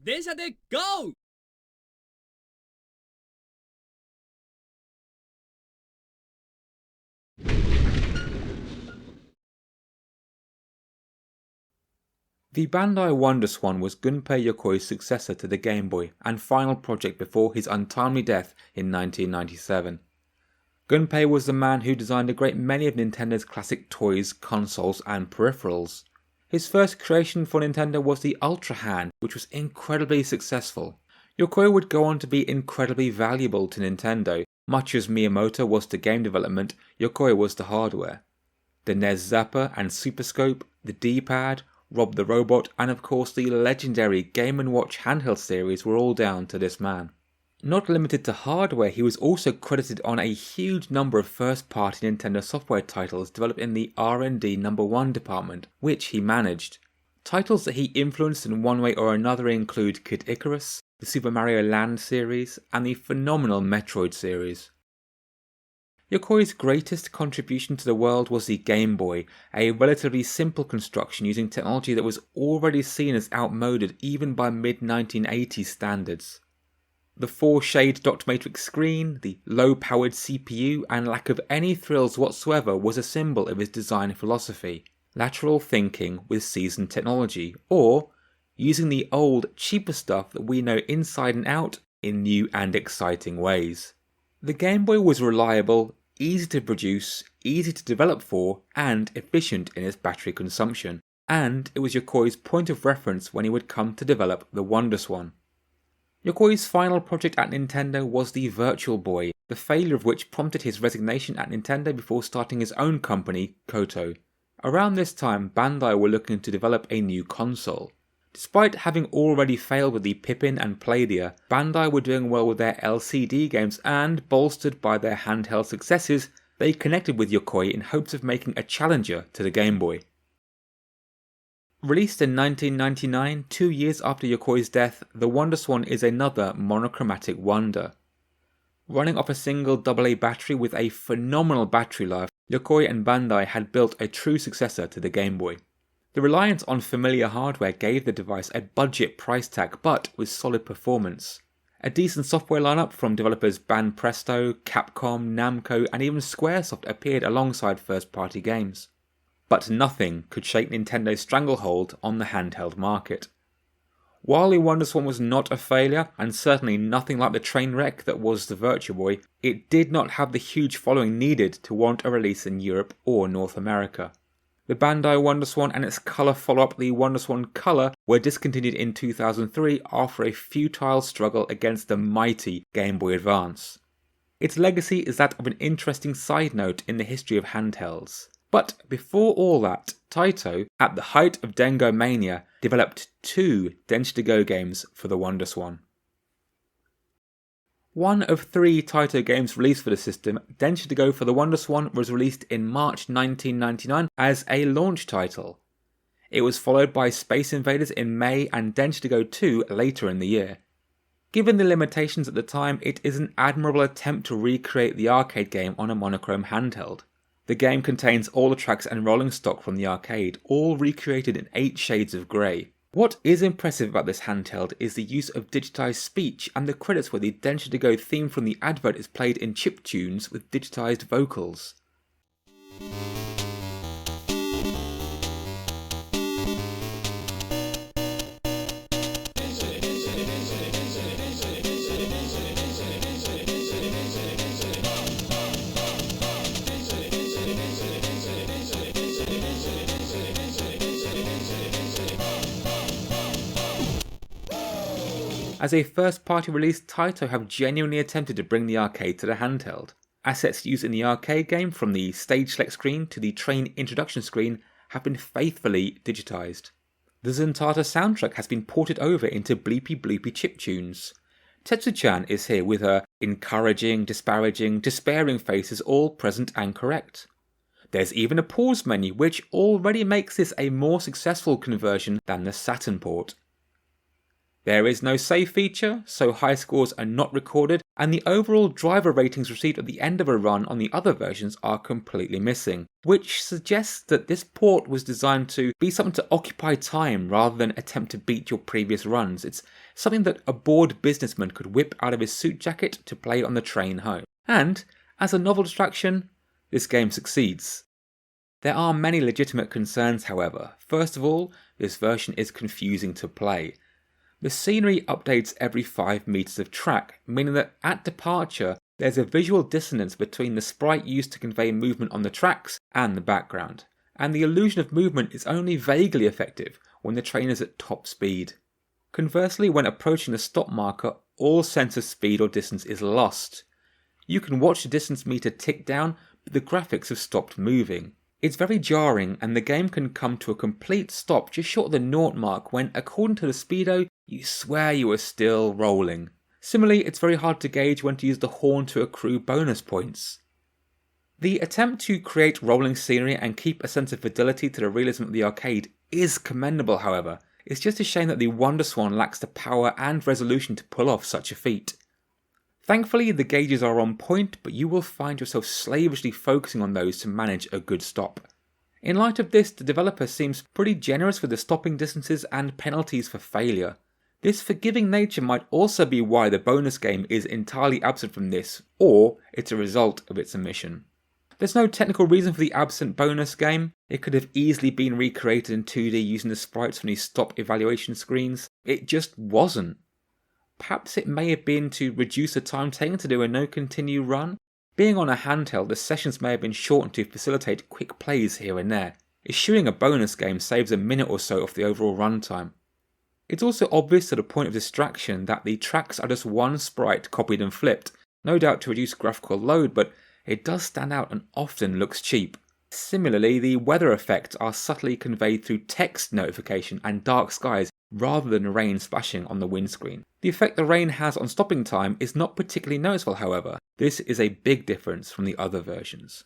電車で GO! The Bandai WonderSwan was Gunpei Yokoi's successor to the Game Boy and final project before his untimely death in 1997. Gunpei was the man who designed a great many of Nintendo's classic toys, consoles and peripherals. His first creation for Nintendo was the Ultra Hand, which was incredibly successful. Yokoi would go on to be incredibly valuable to Nintendo. Much as Miyamoto was to game development, Yokoi was to hardware. The NES Zapper and Super Scope, the D-Pad, Rob the Robot, and of course the legendary Game & Watch handheld series were all down to this man. Not limited to hardware, he was also credited on a huge number of first-party Nintendo software titles developed in the R&D No. 1 department, which he managed. Titles that he influenced in one way or another include Kid Icarus, the Super Mario Land series, and the phenomenal Metroid series. Yokoi's greatest contribution to the world was the Game Boy, a relatively simple construction using technology that was already seen as outmoded even by mid-1980s standards. The 4-shade dot matrix screen, the low-powered CPU, and lack of any thrills whatsoever was a symbol of his design philosophy. Lateral thinking with seasoned technology, or using the old, cheaper stuff that we know inside and out in new and exciting ways. The Game Boy was reliable, easy to produce, easy to develop for, and efficient in its battery consumption, and it was Yokoi's point of reference when he would come to develop the WonderSwan. Yokoi's final project at Nintendo was the Virtual Boy, the failure of which prompted his resignation at Nintendo before starting his own company, Koto. Around this time, Bandai were looking to develop a new console. Despite having already failed with the Pippin and Playdia, Bandai were doing well with their LCD games and, bolstered by their handheld successes, they connected with Yokoi in hopes of making a challenger to the Game Boy. Released in 1999, 2 years after Yokoi's death, the WonderSwan is another monochromatic wonder. Running off a single AA battery with a phenomenal battery life, Yokoi and Bandai had built a true successor to the Game Boy. The reliance on familiar hardware gave the device a budget price tag, but with solid performance. A decent software lineup from developers Banpresto, Capcom, Namco, and even Squaresoft appeared alongside first-party games. But nothing could shake Nintendo's stranglehold on the handheld market. While the WonderSwan was not a failure, and certainly nothing like the train wreck that was the Virtual Boy, it did not have the huge following needed to warrant a release in Europe or North America. The Bandai WonderSwan and its colour follow-up, the WonderSwan Color, were discontinued in 2003 after a futile struggle against the mighty Game Boy Advance. Its legacy is that of an interesting side note in the history of handhelds. But before all that, Taito, at the height of DenGO mania, developed 2 Densha de GO games for the WonderSwan. One of 3 Taito games released for the system, Densha de GO for the WonderSwan was released in March 1999 as a launch title. It was followed by Space Invaders in May and Densha de GO 2 later in the year. Given the limitations at the time, it is an admirable attempt to recreate the arcade game on a monochrome handheld. The game contains all the tracks and rolling stock from the arcade, all recreated in 8 shades of grey. What is impressive about this handheld is the use of digitised speech and the credits where the Densha de GO theme from the advert is played in chiptunes with digitised vocals. As a first-party release, Taito have genuinely attempted to bring the arcade to the handheld. Assets used in the arcade game, from the stage select screen to the train introduction screen, have been faithfully digitised. The Zuntata soundtrack has been ported over into bleepy bloopy chiptunes. Tetsu-chan is here with her encouraging, disparaging, despairing faces all present and correct. There's even a pause menu, which already makes this a more successful conversion than the Saturn port. There is no save feature, so high scores are not recorded, and the overall driver ratings received at the end of a run on the other versions are completely missing, which suggests that this port was designed to be something to occupy time rather than attempt to beat your previous runs. It's something that a bored businessman could whip out of his suit jacket to play on the train home. And, as a novel distraction, this game succeeds. There are many legitimate concerns, however. First of all, this version is confusing to play. The scenery updates every 5 meters of track, meaning that at departure, there's a visual dissonance between the sprite used to convey movement on the tracks and the background, and the illusion of movement is only vaguely effective when the train is at top speed. Conversely, when approaching the stop marker, all sense of speed or distance is lost. You can watch the distance meter tick down, but the graphics have stopped moving. It's very jarring, and the game can come to a complete stop just short of the naught mark when, according to the speedo, you swear you are still rolling. Similarly, it's very hard to gauge when to use the horn to accrue bonus points. The attempt to create rolling scenery and keep a sense of fidelity to the realism of the arcade is commendable, however. It's just a shame that the WonderSwan lacks the power and resolution to pull off such a feat. Thankfully, the gauges are on point, but you will find yourself slavishly focusing on those to manage a good stop. In light of this, the developer seems pretty generous with the stopping distances and penalties for failure. This forgiving nature might also be why the bonus game is entirely absent from this, or it's a result of its omission. There's no technical reason for the absent bonus game. It could have easily been recreated in 2D using the sprites from these stop evaluation screens. It just wasn't. Perhaps it may have been to reduce the time taken to do a no-continue run. Being on a handheld, the sessions may have been shortened to facilitate quick plays here and there. Issuing a bonus game saves a minute or so off the overall runtime. It's also obvious to the point of distraction that the tracks are just one sprite copied and flipped, no doubt to reduce graphical load, but it does stand out and often looks cheap. Similarly, the weather effects are subtly conveyed through text notification and dark skies rather than rain splashing on the windscreen. The effect the rain has on stopping time is not particularly noticeable, however. This is a big difference from the other versions.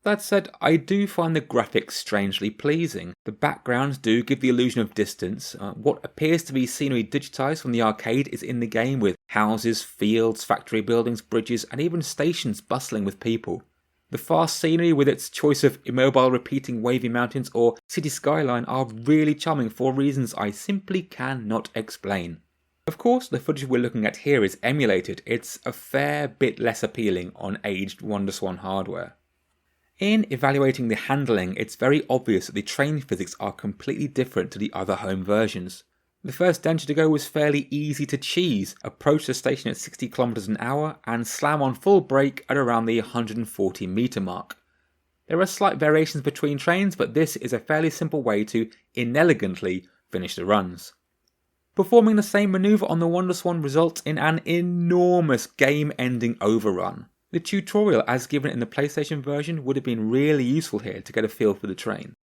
That said, I do find the graphics strangely pleasing. The backgrounds do give the illusion of distance. What appears to be scenery digitised from the arcade is in the game, with houses, fields, factory buildings, bridges, and even stations bustling with people. The fast scenery with its choice of immobile repeating wavy mountains or city skyline are really charming for reasons I simply cannot explain. Of course, the footage we're looking at here is emulated. It's a fair bit less appealing on aged WonderSwan hardware. In evaluating the handling, it's very obvious that the train physics are completely different to the other home versions. The first Densha to GO was fairly easy to cheese, approach the station at 60 km an hour and slam on full brake at around the 140 meter mark. There are slight variations between trains, but this is a fairly simple way to inelegantly finish the runs. Performing the same manoeuvre on the WonderSwan results in an enormous game-ending overrun. The tutorial as given in the PlayStation version would have been really useful here to get a feel for the train.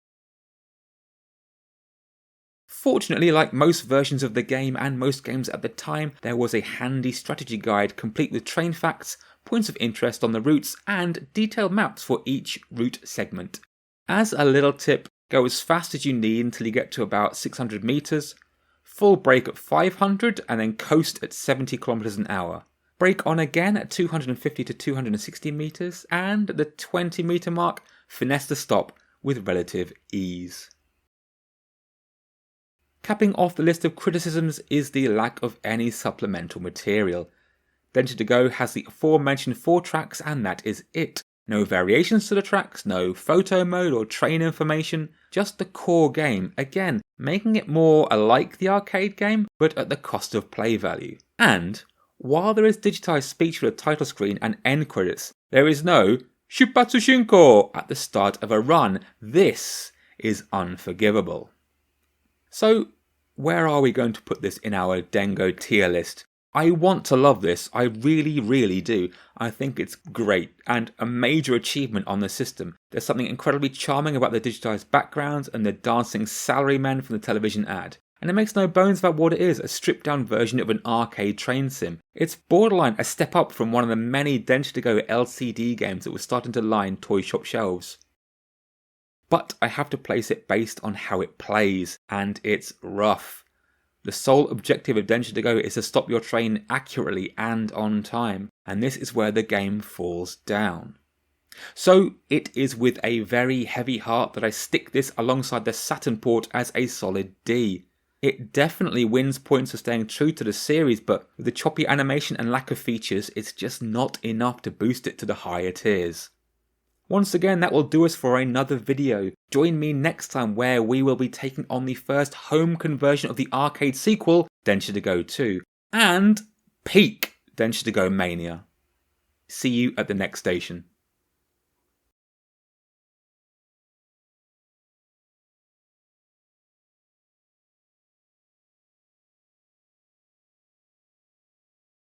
Fortunately, like most versions of the game and most games at the time, there was a handy strategy guide complete with train facts, points of interest on the routes, and detailed maps for each route segment. As a little tip, go as fast as you need until you get to about 600 meters, full brake at 500 and then coast at 70 km an hour. Brake on again at 250 to 260 meters, and at the 20 meter mark, finesse the stop with relative ease. Capping off the list of criticisms is the lack of any supplemental material. Densha de GO has the aforementioned 4 tracks and that is it. No variations to the tracks, no photo mode or train information, just the core game, again making it more alike the arcade game but at the cost of play value. And while there is digitized speech for the title screen and end credits, there is no Shupatsu Shunko at the start of a run. This is unforgivable. So, where are we going to put this in our DenGO tier list? I want to love this, I really do. I think it's great and a major achievement on the system. There's something incredibly charming about the digitized backgrounds and the dancing salarymen from the television ad. And it makes no bones about what it is, a stripped down version of an arcade train sim. It's borderline a step up from one of the many Densha de GO LCD games that were starting to line toy shop shelves. But I have to place it based on how it plays, and it's rough. The sole objective of Densha de GO is to stop your train accurately and on time, and this is where the game falls down. So it is with a very heavy heart that I stick this alongside the Saturn port as a solid D. It definitely wins points for staying true to the series, but with the choppy animation and lack of features, it's just not enough to boost it to the higher tiers. Once again, that will do us for another video. Join me next time where we will be taking on the first home conversion of the arcade sequel, Densha de GO 2, and peak Densha de GO mania. See you at the next station.